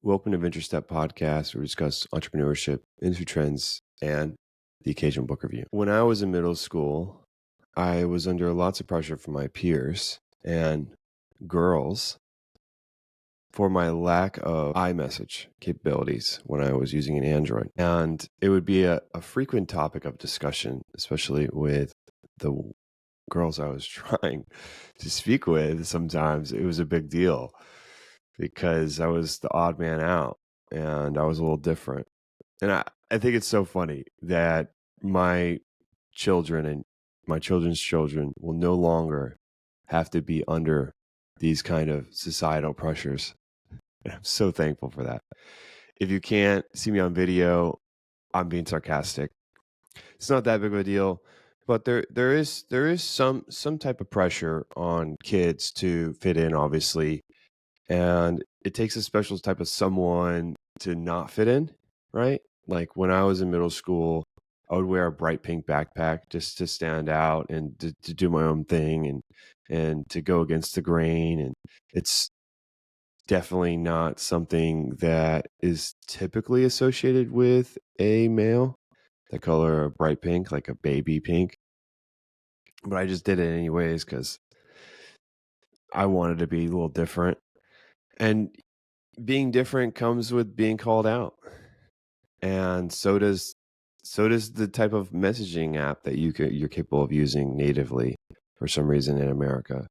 Welcome to VentureStep podcast, where we discuss entrepreneurship, industry trends, and the occasional book review. When I was in middle school, I was under lots of pressure from my peers and girls for my lack of iMessage capabilities when I was using an Android. And it would be a frequent topic of discussion, especially with the girls I was trying to speak with. Sometimes it was a big deal because I was the odd man out and I was a little different. And I think it's so funny that my children and my children's children will no longer have to be under these kind of societal pressures. And I'm so thankful for that. If you can't see me on video, I'm being sarcastic. It's not that big of a deal, but there is some type of pressure on kids to fit in, obviously. And it takes a special type of someone to not fit in, right? Like when I was in middle school, I would wear a bright pink backpack just to stand out and to do my own thing and to go against the grain. And it's definitely not something that is typically associated with a male, the color of bright pink, like a baby pink. But I just did it anyways because I wanted to be a little different. And being different comes with being called out. And so does the type of messaging app that you're capable of using natively for some reason in America.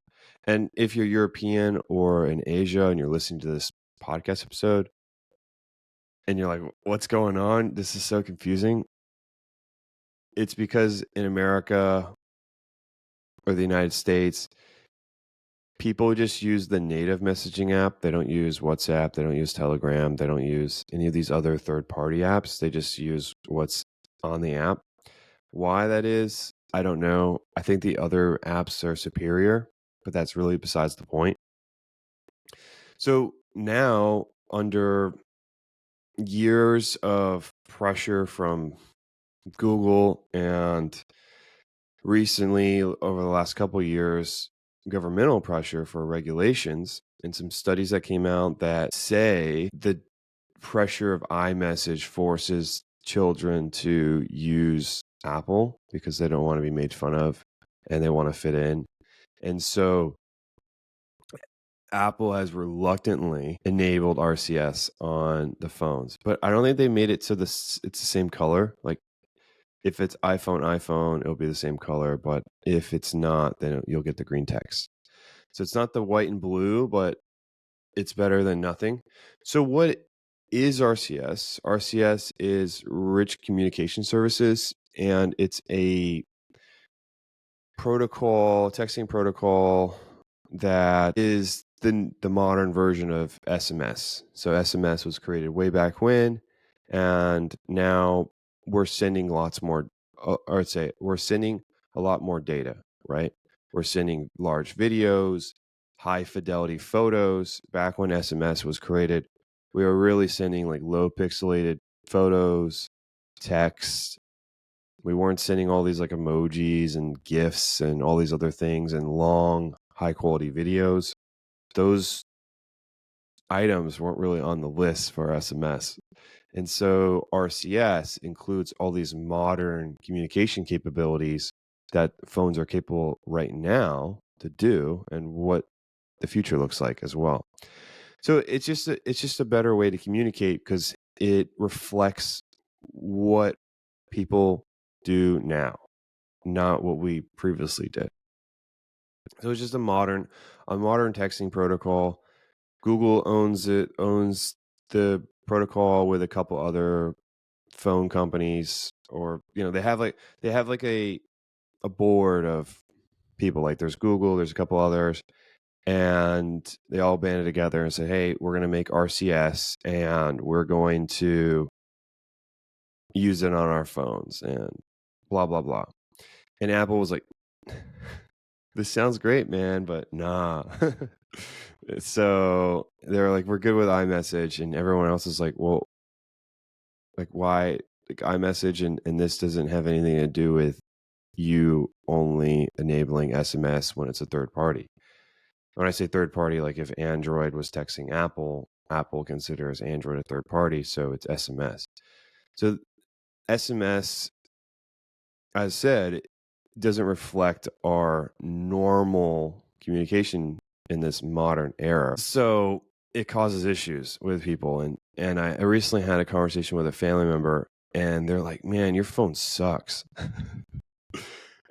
And if you're European or in Asia and you're listening to this podcast episode and you're like, what's going on? This is so confusing. It's because in America or the United States, people just use the native messaging app. They don't use WhatsApp. They don't use Telegram. They don't use any of these other third-party apps. They just use what's on the app. Why that is, I don't know. I think the other apps are superior, but that's really besides the point. So now, under years of pressure from Google and recently, over the last couple of years, governmental pressure for regulations and some studies that came out that say the pressure of iMessage forces children to use Apple because they don't want to be made fun of and they want to fit in. And so Apple has reluctantly enabled RCS on the phones, but I don't think they made it so it's the same color. Like if it's iPhone, it'll be the same color, but if it's not, then you'll get the green text. So it's not the white and blue, but it's better than nothing. So what is RCS? RCS is Rich Communication Services, and it's a protocol, texting protocol that is the modern version of SMS. So SMS was created way back when, and now we're sending lots more, or I'd say we're sending a lot more data, right? We're sending large videos, high fidelity photos. Back when SMS was created, we were really sending like low pixelated photos, text. We weren't sending all these like emojis and GIFs and all these other things and long, high quality videos. Those items weren't really on the list for SMS. And so RCS includes all these modern communication capabilities that phones are capable right now to do and what the future looks like as well. So it's just a better way to communicate because it reflects what people do now, not what we previously did. So it's just a modern texting protocol. Google owns the protocol with a couple other phone companies, or they have like a board of people. Like there's Google, there's a couple others, and they all banded together and said, hey, we're going to make RCS and we're going to use it on our phones and blah blah blah. And Apple was like, this sounds great, man, but nah. So they're like, we're good with iMessage, and everyone else is like, well, like why? Like iMessage and this doesn't have anything to do with you only enabling SMS when it's a third party. When I say third party, like if Android was texting Apple, Apple considers Android a third party, so it's SMS. So SMS, as said, doesn't reflect our normal communication in this modern era. So it causes issues with people. And I recently had a conversation with a family member, and they're like, man, your phone sucks.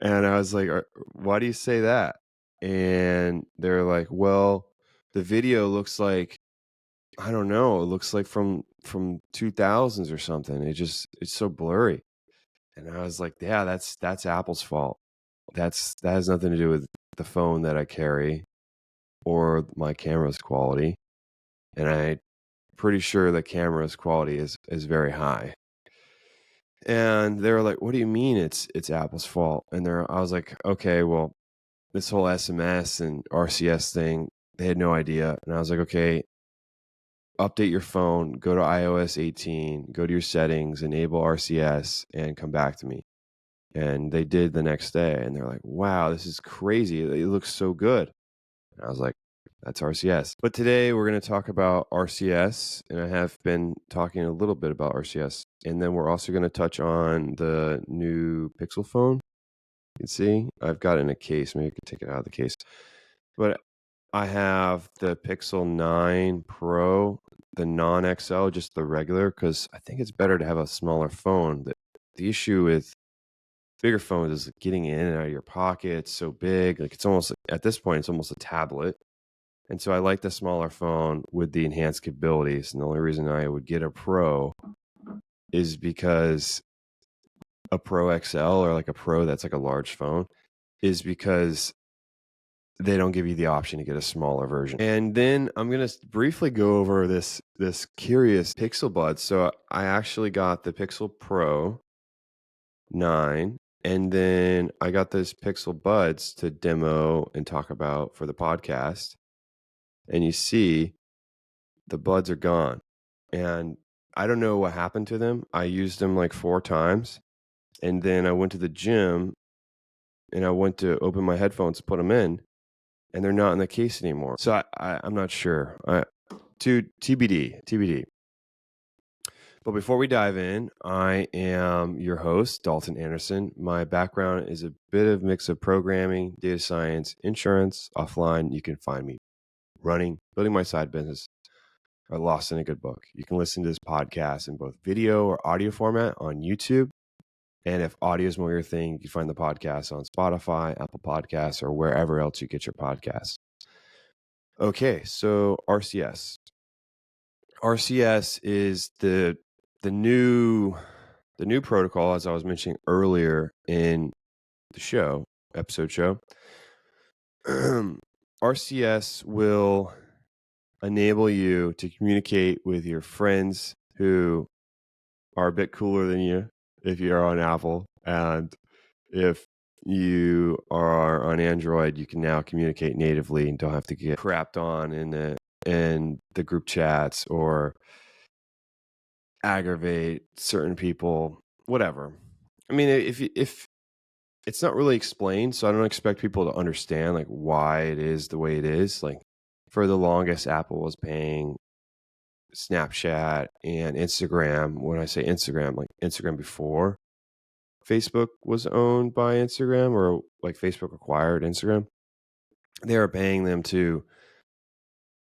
And I was like, why do you say that? And they're like, well, the video looks like, I don't know, it looks like from 2000s or something. It's so blurry. And I was like, yeah, that's Apple's fault. That has nothing to do with the phone that I carry or my camera's quality. And I'm pretty sure the camera's quality is very high. And they were like, what do you mean it's Apple's fault? And I was like, okay, well, this whole SMS and RCS thing, they had no idea. And I was like, okay, update your phone, go to iOS 18, go to your settings, enable RCS, and come back to me. And they did the next day, and they're like, wow, this is crazy. It looks so good. And I was like, that's RCS. But today we're going to talk about RCS, and I have been talking a little bit about RCS. And then we're also going to touch on the new Pixel phone. You can see I've got it in a case. Maybe I could take it out of the case. But I have the Pixel 9 Pro, the non-XL, just the regular, because I think it's better to have a smaller phone. The issue with bigger phones is getting it in and out of your pocket. It's so big. Like it's almost, at this point, it's almost a tablet. And so I like the smaller phone with the enhanced capabilities. And the only reason I would get a Pro is because a Pro XL, or like a Pro that's like a large phone, is because they don't give you the option to get a smaller version. And then I'm going to briefly go over this curious Pixel Buds. So I actually got the Pixel Pro 9, and then I got those Pixel Buds to demo and talk about for the podcast. And you see the buds are gone. And I don't know what happened to them. I used them like 4 times. And then I went to the gym and I went to open my headphones to put them in, and they're not in the case anymore. So I'm not sure. TBD. But before we dive in, I am your host, Dalton Anderson. My background is a bit of mix of programming, data science, insurance. Offline, you can find me running, building my side business, or lost in a good book. You can listen to this podcast in both video or audio format on YouTube. And if audio is more your thing, you can find the podcast on Spotify, Apple Podcasts, or wherever else you get your podcasts. Okay, so RCS. RCS is the new protocol, as I was mentioning earlier in the episode show. RCS will enable you to communicate with your friends who are a bit cooler than you if you're on Apple, and if you are on Android, you can now communicate natively and don't have to get crapped on in the group chats or aggravate certain people, whatever. I mean, if it's not really explained, so I don't expect people to understand like why it is the way it is. Like for the longest, Apple was paying Snapchat and Instagram. When I say Instagram, like Instagram before Facebook was owned by Instagram, or like Facebook acquired Instagram, they were paying them to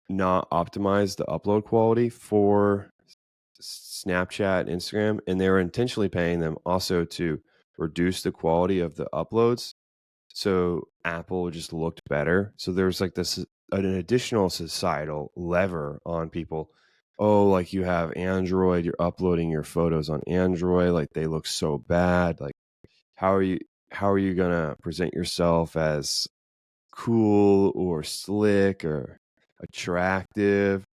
not optimize the upload quality for Snapchat and Instagram, and they were intentionally paying them also to reduce the quality of the uploads so Apple just looked better. So there's like an additional societal lever on people. Oh, like you have Android, you're uploading your photos on Android, like they look so bad. Like how are you gonna present yourself as cool or slick or attractive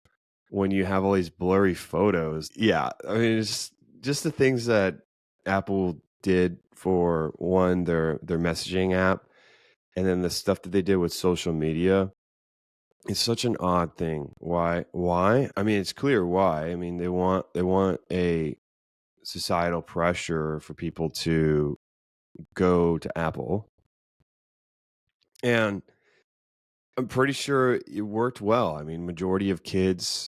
when you have all these blurry photos? Yeah, I mean, it's just the things that Apple did for their messaging app, and then the stuff that they did with social media. It's such an odd thing. Why? I mean, it's clear why. I mean, they want a societal pressure for people to go to Apple. And I'm pretty sure it worked well. I mean, majority of kids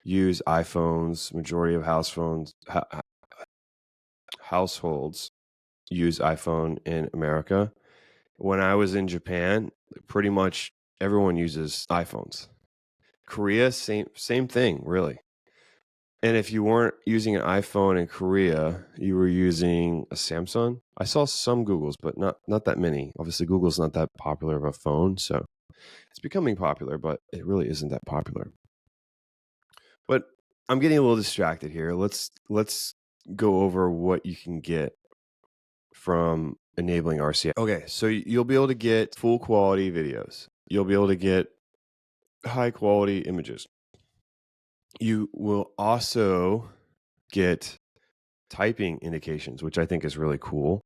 use iPhones. Majority of households use iPhone in America. When I was in Japan, pretty much everyone uses iPhones. Korea, same thing, really. And if you weren't using an iPhone in Korea, you were using a Samsung. I saw some Googles, but not that many. Obviously, Google's not that popular of a phone, so it's becoming popular, but it really isn't that popular. But I'm getting a little distracted here. Let's go over what you can get from enabling RCS. Okay, so you'll be able to get full quality videos. You'll be able to get high quality images. You will also get typing indications, which I think is really cool.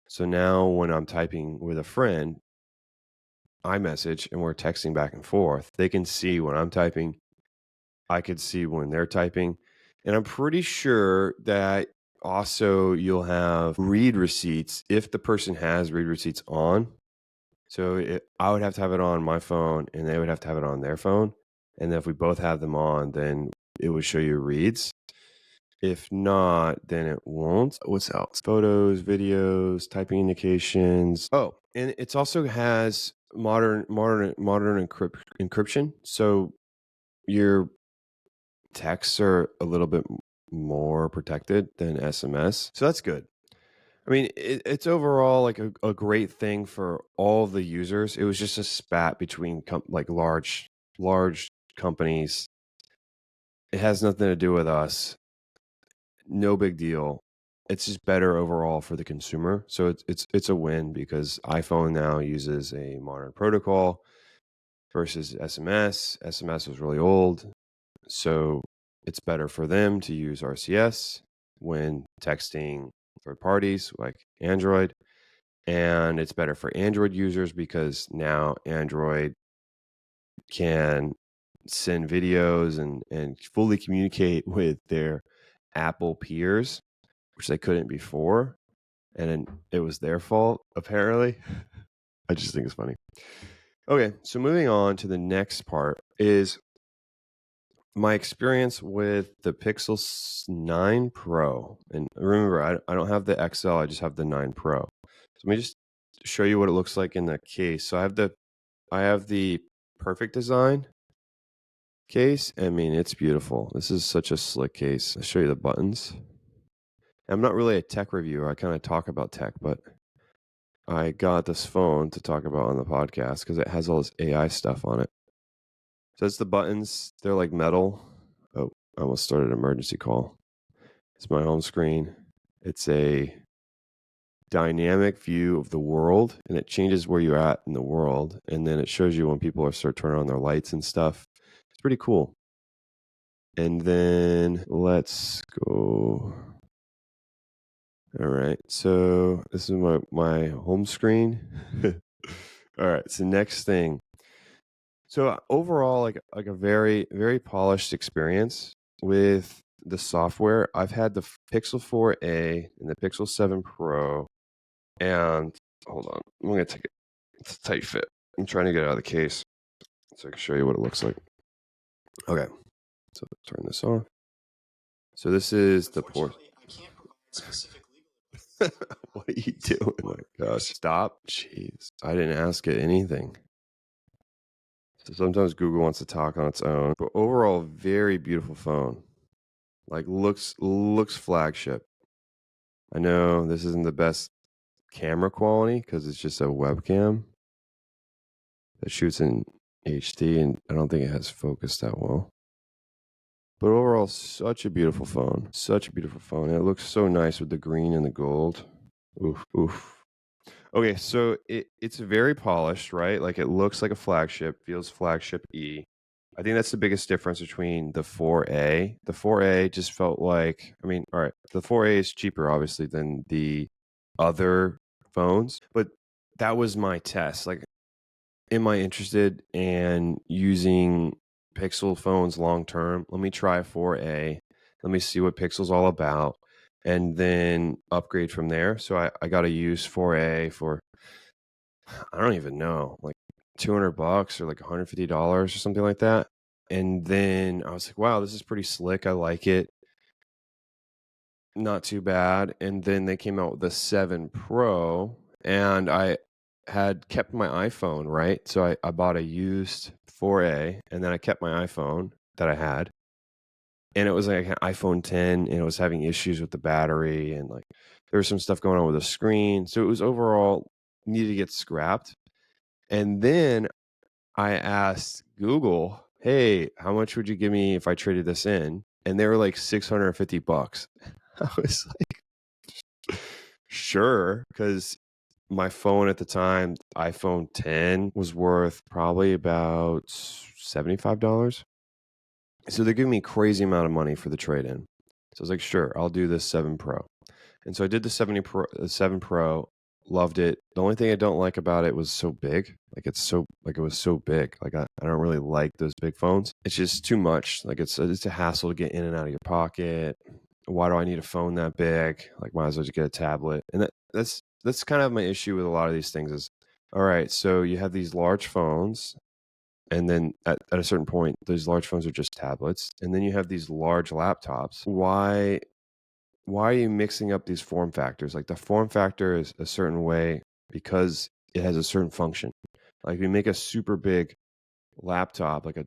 So now when I'm typing with a friend, iMessage, and we're texting back and forth, they can see when I'm typing. I could see when they're typing. And I'm pretty sure that also you'll have read receipts if the person has read receipts on. So I would have to have it on my phone and they would have to have it on their phone. And then if we both have them on, then it would show you reads. If not, then it won't. What's else? Photos, videos, typing indications. Oh, and it also has modern encryption. So your texts are a little bit more protected than SMS. So that's good. I mean, it's overall like a great thing for all the users. It was just a spat between like large companies. It has nothing to do with us. No big deal. It's just better overall for the consumer. So it's a win because iPhone now uses a modern protocol versus SMS. SMS was really old. So it's better for them to use RCS when texting third parties like Android. And it's better for Android users because now Android can send videos and fully communicate with their Apple peers, which they couldn't before. And it was their fault, apparently. I just think it's funny. Okay, so moving on to the next part is my experience with the Pixel 9 Pro. And remember, I don't have the XL, I just have the 9 Pro. So let me just show you what it looks like in the case. So I have the Perfect Design case. I mean, it's beautiful. This is such a slick case. I'll show you the buttons. I'm not really a tech reviewer. I kind of talk about tech, but I got this phone to talk about on the podcast because it has all this AI stuff on it. So it's the buttons. They're like metal. Oh, I almost started an emergency call. It's my home screen. It's a dynamic view of the world, and it changes where you're at in the world. And then it shows you when people are start turning on their lights and stuff. It's pretty cool. And then let's go. All right. So this is my home screen. All right. So next thing. So overall, like a very, very polished experience with the software. I've had the Pixel 4a and the Pixel 7 Pro. And hold on, I'm going to take it. It's a tight fit. I'm trying to get it out of the case so I can show you what it looks like. Okay. So let's turn this off. So this is the port. What are you doing? Oh my gosh. Stop. Jeez. I didn't ask it anything. So sometimes Google wants to talk on its own. But overall, very beautiful phone. Like looks flagship. I know this isn't the best camera quality because it's just a webcam that shoots in HD, and I don't think it has focus that well. But overall, such a beautiful phone. Such a beautiful phone. And it looks so nice with the green and the gold. Oof, oof. Okay, so it's very polished, right? Like it looks like a flagship, feels flagship E. I think that's the biggest difference between the 4A. The 4A just felt like, I mean, all right, the 4A is cheaper, obviously, than the other phones. But that was my test. Like, am I interested in using Pixel phones long term? Let me try 4A. Let me see what Pixel's all about and then upgrade from there. So I got to use 4A for, I don't even know, like $200 or like $150 or something like that. And then I was like, wow, this is pretty slick. I like it. Not too bad. And then they came out with the 7 Pro, and I had kept my iPhone, right? So I bought a used 4A, and then I kept my iPhone that I had. And it was like an iPhone 10, and it was having issues with the battery, and like there was some stuff going on with the screen. So it was overall needed to get scrapped. And then I asked Google, hey, how much would you give me if I traded this in? And they were like $650. I was like, sure, because my phone at the time, iPhone 10, was worth probably about $75. So they're giving me a crazy amount of money for the trade-in. So I was like, sure, I'll do this 7 Pro. And so I did the 7 Pro, loved it. The only thing I don't like about it was so big. Like it was so big. Like I don't really like those big phones. It's just too much. Like it's a hassle to get in and out of your pocket. Why do I need a phone that big? Like might as well just get a tablet. And that's kind of my issue with a lot of these things is, all right, so you have these large phones, and then at a certain point, those large phones are just tablets. And then you have these large laptops. Why are you mixing up these form factors? Like the form factor is a certain way because it has a certain function. Like if you make a super big laptop, like a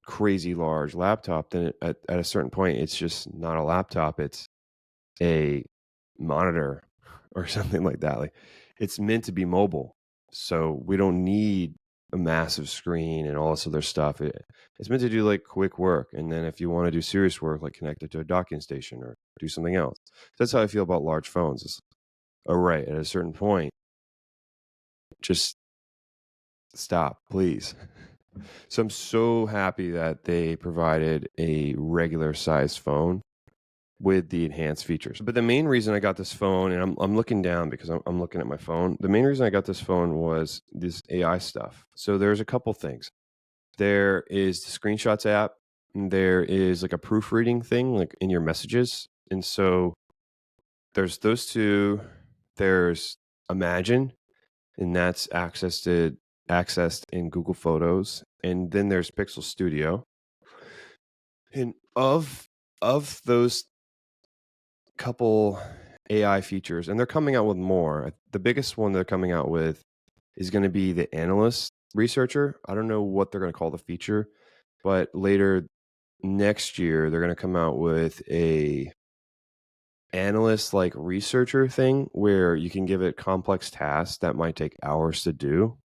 crazy large laptop, then at a certain point, it's just not a laptop. It's a monitor or something like that. Like it's meant to be mobile. So we don't need a massive screen and all this other stuff. It's meant to do like quick work. And then if you want to do serious work, like connect it to a docking station or do something else. That's how I feel about large phones. It's, all right, at a certain point, just stop, please. So I'm so happy that they provided a regular sized phone with the enhanced features. But the main reason I got this phone, and I'm looking down because I'm looking at my phone. The main reason I got this phone was this AI stuff. So there's a couple things. There is the screenshots app. And there is like a proofreading thing, like in your messages. And so there's those two. There's Imagine, and that's accessed in Google Photos. And then there's Pixel Studio. And of those couple AI features, and they're coming out with more. The biggest one they're coming out with is going to be the analyst researcher. I don't know what they're going to call the feature, but later next year they're going to come out with a analyst like researcher thing where you can give it complex tasks that might take hours to do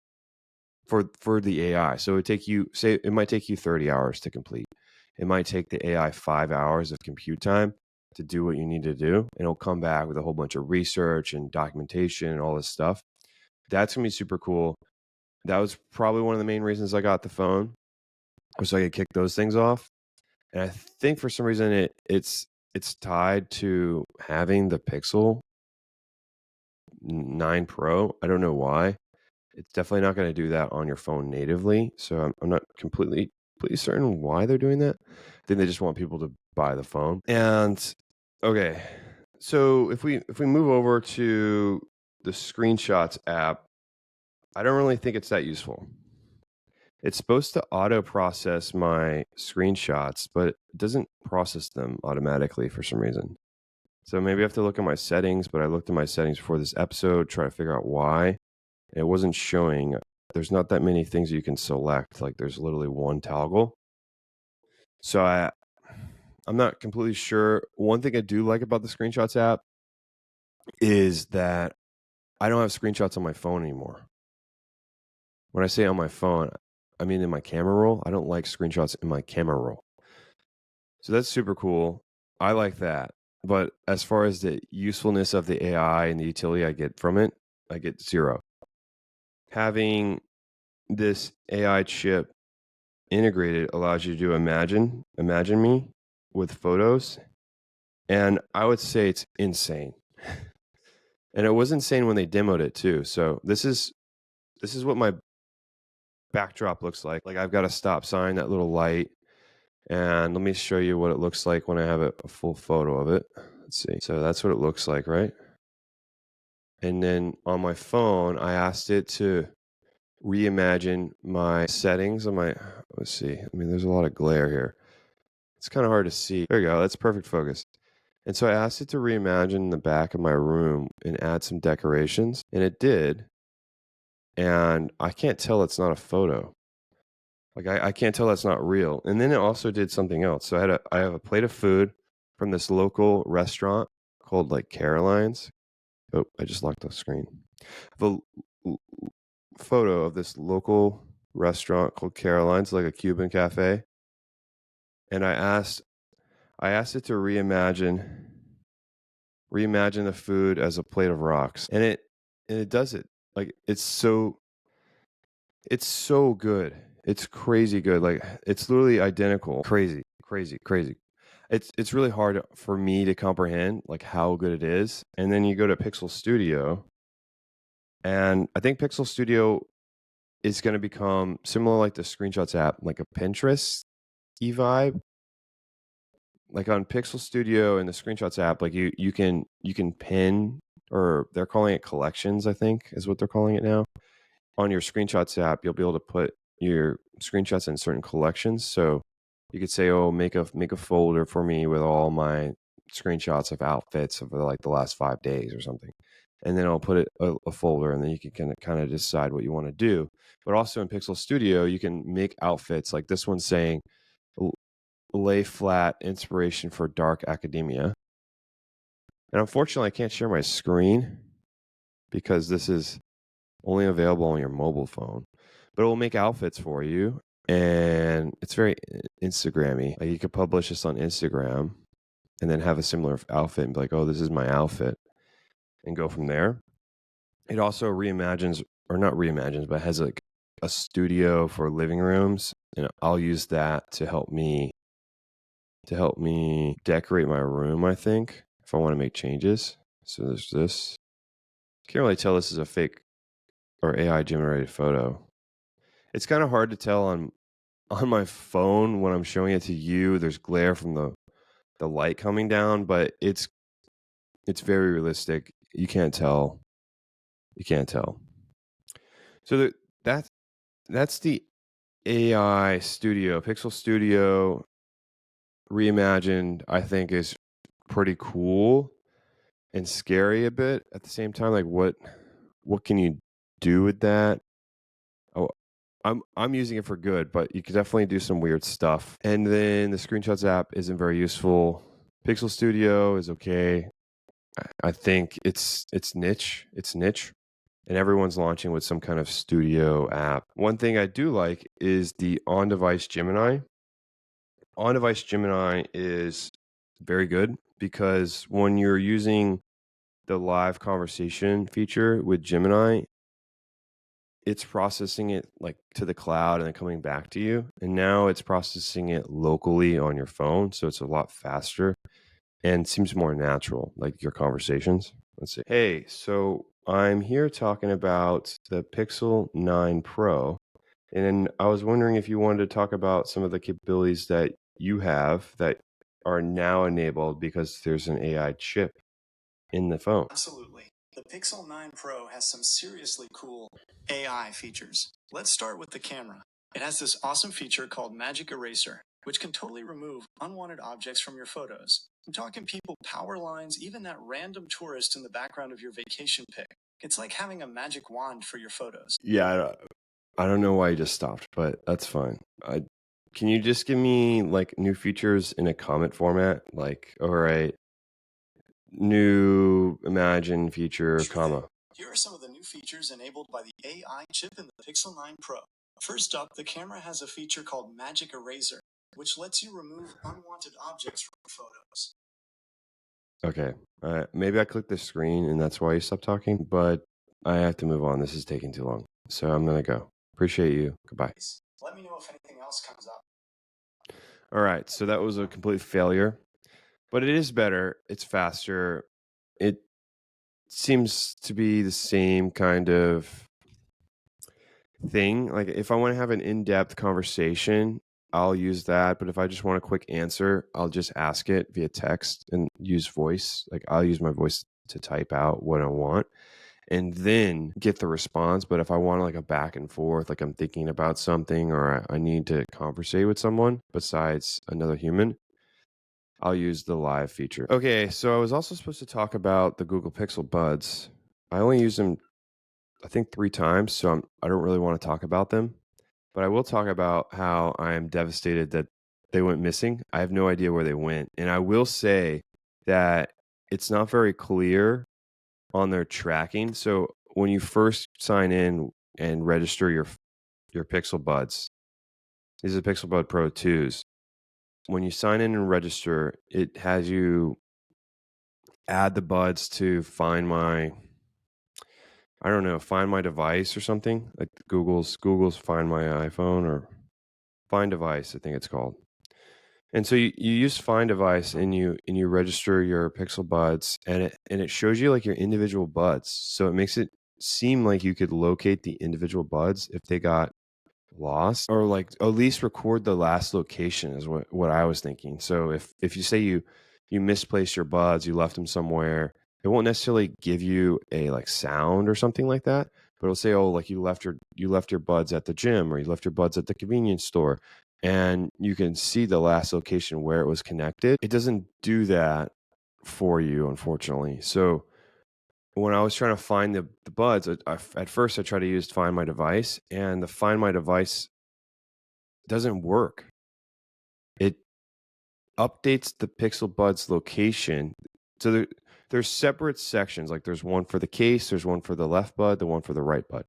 for the AI. So it might take you 30 hours to complete. It might take the AI 5 hours of compute time to do what you need to do. And it'll come back with a whole bunch of research and documentation and all this stuff. That's going to be super cool. That was probably one of the main reasons I got the phone, was so I could kick those things off. And I think for some reason it's tied to having the Pixel 9 Pro. I don't know why. It's definitely not going to do that on your phone natively. So I'm not completely certain why they're doing that. I think they just want people to buy the phone. And okay, so if we move over to the screenshots app, I don't really think it's that useful. It's supposed to auto process my screenshots, but it doesn't process them automatically for some reason. So maybe I have to look at my settings, but I looked at my settings before this episode, try to figure out why. It wasn't showing. There's not that many things you can select. Like there's literally one toggle. So I'm not completely sure. One thing I do like about the screenshots app is that I don't have screenshots on my phone anymore. When I say on my phone, I mean in my camera roll. I don't like screenshots in my camera roll. So that's super cool. I like that. But as far as the usefulness of the AI and the utility I get from it, I get 0. Having this AI chip integrated allows you to imagine me with photos, and I would say it's insane. And it was insane when they demoed it too. So this is what my backdrop looks like. Like I've got a stop sign, that little light, and let me show you what it looks like when I have a full photo of it. Let's see. So that's what it looks like, right? And then on my phone, I asked it to reimagine my settings on my, let's see. I mean, there's a lot of glare here. It's kind of hard to see. There you go. That's perfect focus. And so I asked it to reimagine the back of my room and add some decorations, and it did. And I can't tell it's not a photo. Like I can't tell that's not real. And then it also did something else. So I have a plate of food from this local restaurant called like Caroline's. Oh, I just locked the screen. The photo of this local restaurant called Caroline's, like a Cuban cafe. And I asked it to reimagine the food as a plate of rocks. And it does it. Like it's so good. It's crazy good. Like it's literally identical. Crazy. It's really hard for me to comprehend like how good it is. And then you go to Pixel Studio, and I think Pixel Studio is going to become similar like the Screenshots app, like a Pinterest vibe. Like on Pixel Studio and the Screenshots app, like you can pin, or they're calling it collections, I think is what they're calling it now. On your Screenshots app, you'll be able to put your screenshots in certain collections. So you could say, "Oh, make a folder for me with all my screenshots of outfits of like the last 5 days or something," and then I'll put it a folder, and then you can kind of decide what you want to do. But also in Pixel Studio, you can make outfits like this one's saying, "Lay flat inspiration for dark academia." And unfortunately, I can't share my screen because this is only available on your mobile phone, but it will make outfits for you. And it's very Instagram-y. Like you could publish this on Instagram and then have a similar outfit and be like, "Oh, this is my outfit," and go from there. It also reimagines, or not reimagines, but has like a studio for living rooms. And I'll use that to help me decorate my room, I think, if I want to make changes. So there's this. Can't really tell this is a fake or AI generated photo. It's kind of hard to tell on my phone when I'm showing it to you. There's glare from the light coming down, but it's very realistic. You can't tell. So that's the AI studio, Pixel Studio reimagined. I think is pretty cool and scary a bit at the same time. Like what can you do with that? Oh, I'm using it for good, but you could definitely do some weird stuff. And then the Screenshots app isn't very useful. Pixel Studio is okay. I think it's niche. It's niche. And everyone's launching with some kind of studio app. One thing I do like is the on-device Gemini. On-device Gemini is very good because when you're using the live conversation feature with Gemini, it's processing it like to the cloud and then coming back to you. And now it's processing it locally on your phone. So it's a lot faster and seems more natural, like your conversations. Let's see. Hey, so I'm here talking about the Pixel 9 Pro. And I was wondering if you wanted to talk about some of the capabilities that you have that are now enabled because there's an AI chip in the phone. Absolutely. The Pixel 9 Pro has some seriously cool AI features. Let's start with the camera. It has this awesome feature called Magic Eraser, which can totally remove unwanted objects from your photos. I'm talking people, power lines, even that random tourist in the background of your vacation pic. It's like having a magic wand for your photos. Yeah, I don't know why you just stopped, but that's fine. Can you just give me like new features in a comment format? Like, all right, new imagine feature, Sure comma. thing. Here are some of the new features enabled by the AI chip in the Pixel 9 Pro. First up, the camera has a feature called Magic Eraser, which lets you remove unwanted objects from your photos. Okay, maybe I clicked the screen and that's why you stopped talking, but I have to move on. This is taking too long. So I'm going to go. Appreciate you. Goodbye. Let me know if anything else comes up. All right, so that was a complete failure, but it is better. It's faster. It seems to be the same kind of thing. Like if I want to have an in-depth conversation, I'll use that. But if I just want a quick answer, I'll just ask it via text and use voice. Like I'll use my voice to type out what I want. and then get the response. But if I want like a back and forth, like I'm thinking about something or I need to conversate with someone besides another human, I'll use the live feature. Okay, so I was also supposed to talk about the Google Pixel Buds. I only use them, I think, 3 times, so I don't really want to talk about them. But I will talk about how I am devastated that they went missing. I have no idea where they went. And I will say that it's not very clear on their tracking. So when you first sign in and register your Pixel Buds, these are the Pixel Bud Pro 2s. When you sign in and register, it has you add the buds to find my device or something, like Google's Find My iPhone or Find Device, I think it's called. And so you use Find Device and you register your Pixel Buds, and it shows you like your individual buds. So it makes it seem like you could locate the individual buds if they got lost, or like at least record the last location is what I was thinking. So if you say you misplaced your buds, you left them somewhere, it won't necessarily give you a like sound or something like that, but it'll say, oh, like you left your buds at the gym, or you left your buds at the convenience store, and you can see the last location where it was connected. It doesn't do that for you, unfortunately. So when I was trying to find the buds, at first I tried to use Find My Device, and the Find My Device doesn't work. It updates the Pixel Buds location. So there's separate sections. Like there's one for the case, there's one for the left bud, the one for the right bud.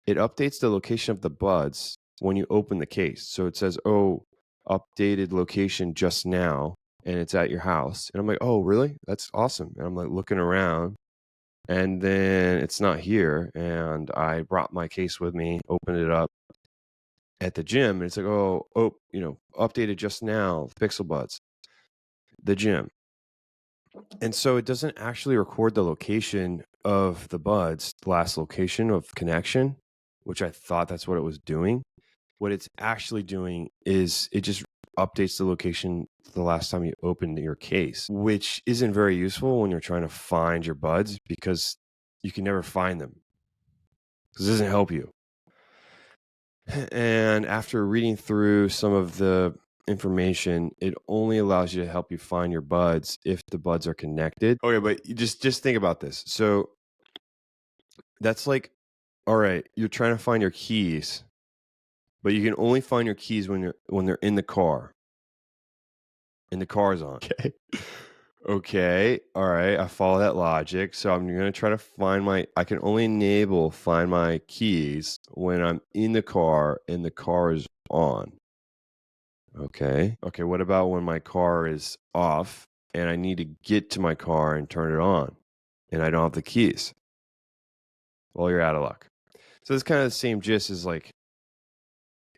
It updates the location of the buds when you open the case. So it says, oh, updated location just now, and it's at your house. And I'm like, oh, really? That's awesome. And I'm like looking around, and then it's not here. And I brought my case with me, opened it up at the gym, and it's like, oh, updated just now, Pixel Buds, the gym. And so it doesn't actually record the location of the buds, the last location of connection, which I thought that's what it was doing. What it's actually doing is it just updates the location the last time you opened your case, which isn't very useful when you're trying to find your buds, because you can never find them, because it doesn't help you. And after reading through some of the information, it only allows you to help you find your buds if the buds are connected. Okay, but you just think about this. So that's like, all right, you're trying to find your keys, but you can only find your keys when they're in the car, and the car's on. Okay. Okay. All right. I follow that logic. So I'm going to try to I can only enable Find My keys when I'm in the car and the car is on. Okay. Okay. What about when my car is off and I need to get to my car and turn it on and I don't have the keys? Well, you're out of luck. So it's kind of the same gist as like,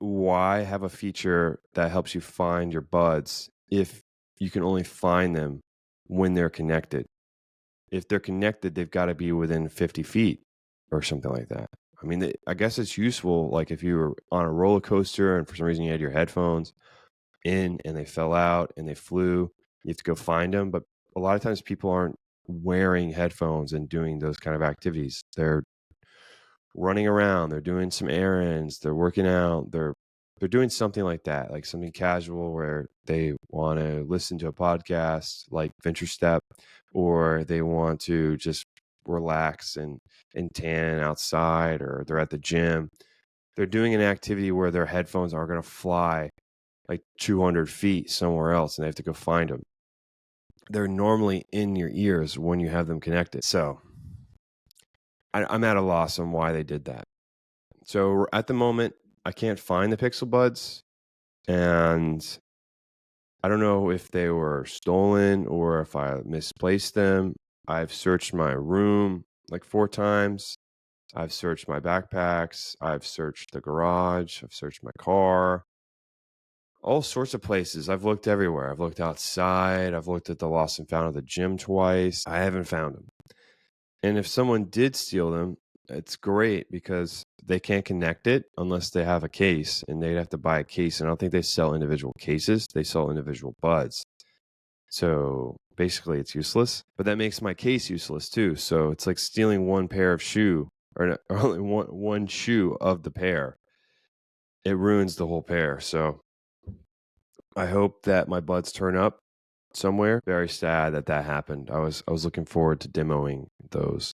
why have a feature that helps you find your buds if you can only find them when they're connected? If they're connected, they've got to be within 50 feet or something like that. I mean, I guess it's useful, like if you were on a roller coaster and for some reason you had your headphones in and they fell out and they flew, you have to go find them. But a lot of times people aren't wearing headphones and doing those kind of activities. They're running around, they're doing some errands, they're working out, they're doing something like that, like something casual where they want to listen to a podcast like VentureStep, or they want to just relax and tan outside, or they're at the gym. They're doing an activity where their headphones are going to fly like 200 feet somewhere else and they have to go find them. They're normally in your ears when you have them connected. So I'm at a loss on why they did that. So at the moment, I can't find the Pixel Buds, and I don't know if they were stolen or if I misplaced them. I've searched my room like 4 times. I've searched my backpacks. I've searched the garage. I've searched my car. All sorts of places. I've looked everywhere. I've looked outside. I've looked at the lost and found at the gym twice. I haven't found them. And if someone did steal them, it's great because they can't connect it unless they have a case, and they'd have to buy a case. And I don't think they sell individual cases. They sell individual buds. So basically it's useless. But that makes my case useless too. So it's like stealing one pair of shoe, or only one shoe of the pair. It ruins the whole pair. So I hope that my buds turn up somewhere. Very sad that happened. I was looking forward to demoing those,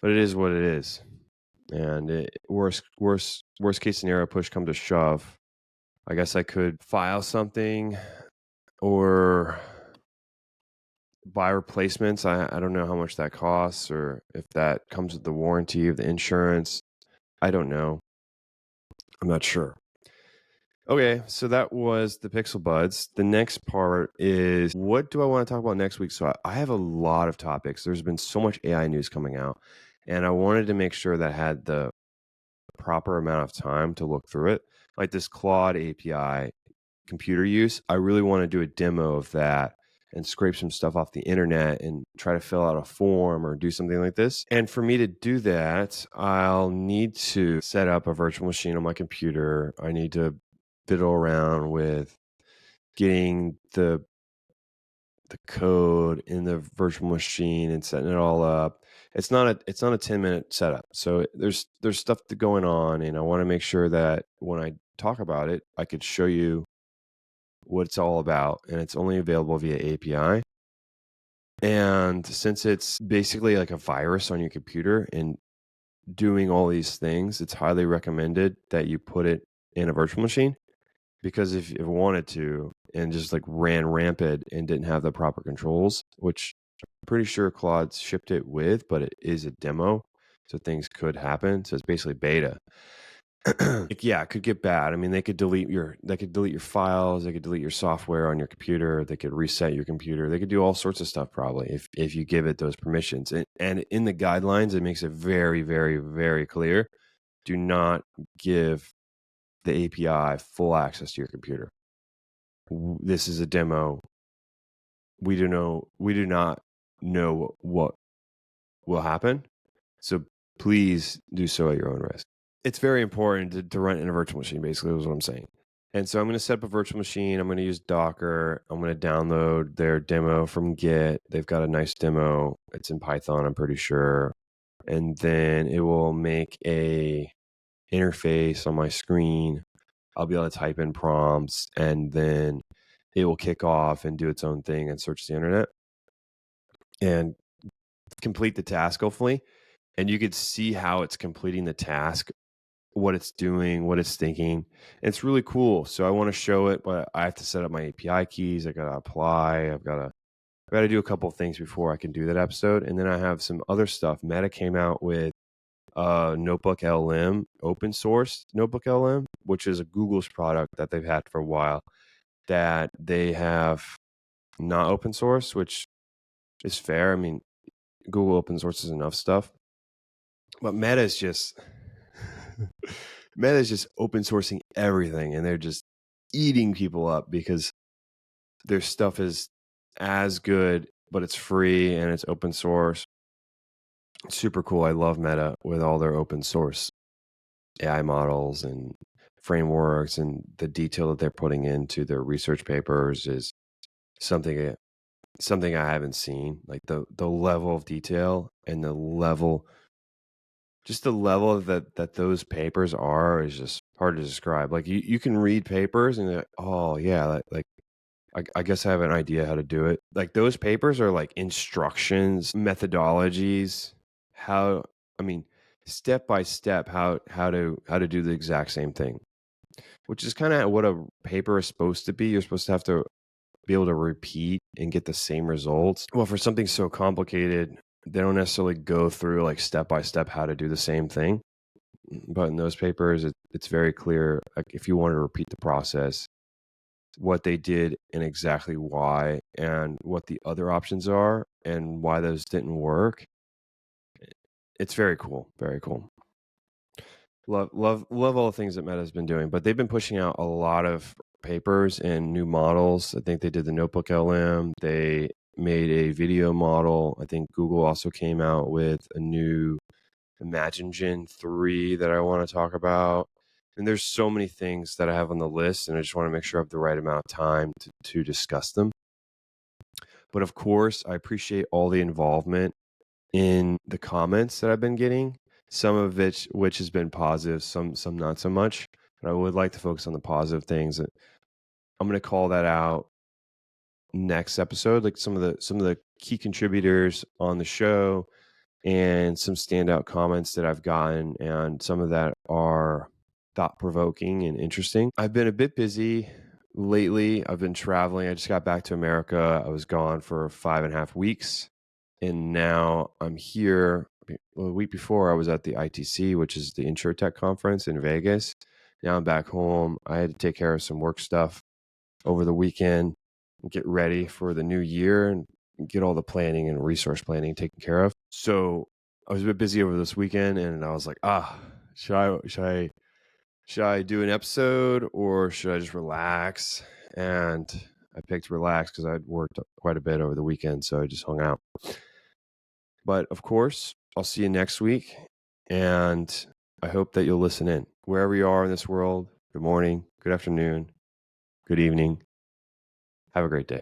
but it is what it is. And worst case scenario, push come to shove, I guess I could file something or buy replacements. I don't know how much that costs, or if that comes with the warranty of the insurance. I don't know. I'm not sure. Okay, so that was the Pixel Buds. The next part is, what do I want to talk about next week? So I have a lot of topics. There's been so much AI news coming out, and I wanted to make sure that I had the proper amount of time to look through it. Like this Claude API computer use, I really want to do a demo of that and scrape some stuff off the internet and try to fill out a form or do something like this. And for me to do that, I'll need to set up a virtual machine on my computer. I need to fiddle around with getting the code in the virtual machine and setting it all up. It's not a 10-minute setup. So there's stuff going on, and I want to make sure that when I talk about it, I could show you what it's all about, and it's only available via API. And since it's basically like a virus on your computer and doing all these things, it's highly recommended that you put it in a virtual machine, because if you wanted to and just like ran rampant and didn't have the proper controls, which I'm pretty sure Claude shipped it with, but it is a demo, so things could happen. So it's basically beta. Yeah, it could get bad. I mean, they could delete your files, they could delete your software on your computer, they could reset your computer, they could do all sorts of stuff probably if you give it those permissions. And in the guidelines, it makes it very, very, very clear: do not give the API full access to your computer. This is a demo. We do not know what will happen, so please do so at your own risk. It's very important to run in a virtual machine, basically, is what I'm saying. And so I'm going to set up a virtual machine. I'm going to use Docker. I'm going to download their demo from Git. They've got a nice demo. It's in Python, I'm pretty sure. And then it will make a interface on my screen. I'll be able to type in prompts, and then it will kick off and do its own thing and search the internet and complete the task, hopefully. And you could see how it's completing the task, what it's doing, what it's thinking. And it's really cool. So I want to show it, but I have to set up my API keys. I got to apply. I've got to do a couple of things before I can do that episode. And then I have some other stuff. Meta came out with Notebook LM, open source Notebook LM, which is a Google's product that they've had for a while, that they have not open source, which is fair. I mean, Google open sources enough stuff, but Meta is just open sourcing everything, and they're just eating people up because their stuff is as good, but it's free and it's open source. It's super cool. I love Meta with all their open source AI models and frameworks, and the detail that they're putting into their research papers is something I haven't seen. Like the level of detail and the level that those papers are is just hard to describe. Like you can read papers and you're like, oh yeah, like I guess I have an idea how to do it. Like those papers are like instructions, methodologies, step by step how to do the exact same thing, which is kind of what a paper is supposed to be. You're supposed to have to be able to repeat and get the same results. Well, for something so complicated, they don't necessarily go through like step by step how to do the same thing. But in those papers, it's very clear, like if you want to repeat the process, what they did and exactly why, and what the other options are and why those didn't work. It's very cool. Very cool. Love all the things that Meta's been doing, but they've been pushing out a lot of papers and new models. I think they did the Notebook LM. They made a video model. I think Google also came out with a new Imagine 3 that I want to talk about. And there's so many things that I have on the list, and I just want to make sure I have the right amount of time to discuss them. But of course, I appreciate all the involvement in the comments that I've been getting, some of which has been positive, some not so much. But I would like to focus on the positive things. I'm going to call that out next episode, like some of the key contributors on the show and some standout comments that I've gotten, and some of that are thought-provoking and interesting. I've been a bit busy lately. I've been traveling. I just got back to America. I was gone for 5.5 weeks, and now I'm here. Well, the week before I was at the ITC, which is the InsurTech conference in Vegas. Now I'm back home. I had to take care of some work stuff over the weekend and get ready for the new year and get all the planning and resource planning taken care of. So I was a bit busy over this weekend, and I was like, should I do an episode or should I just relax? And I picked relax because I'd worked quite a bit over the weekend, so I just hung out. But of course, I'll see you next week, and I hope that you'll listen in. Wherever you are in this world, good morning, good afternoon, good evening. Have a great day.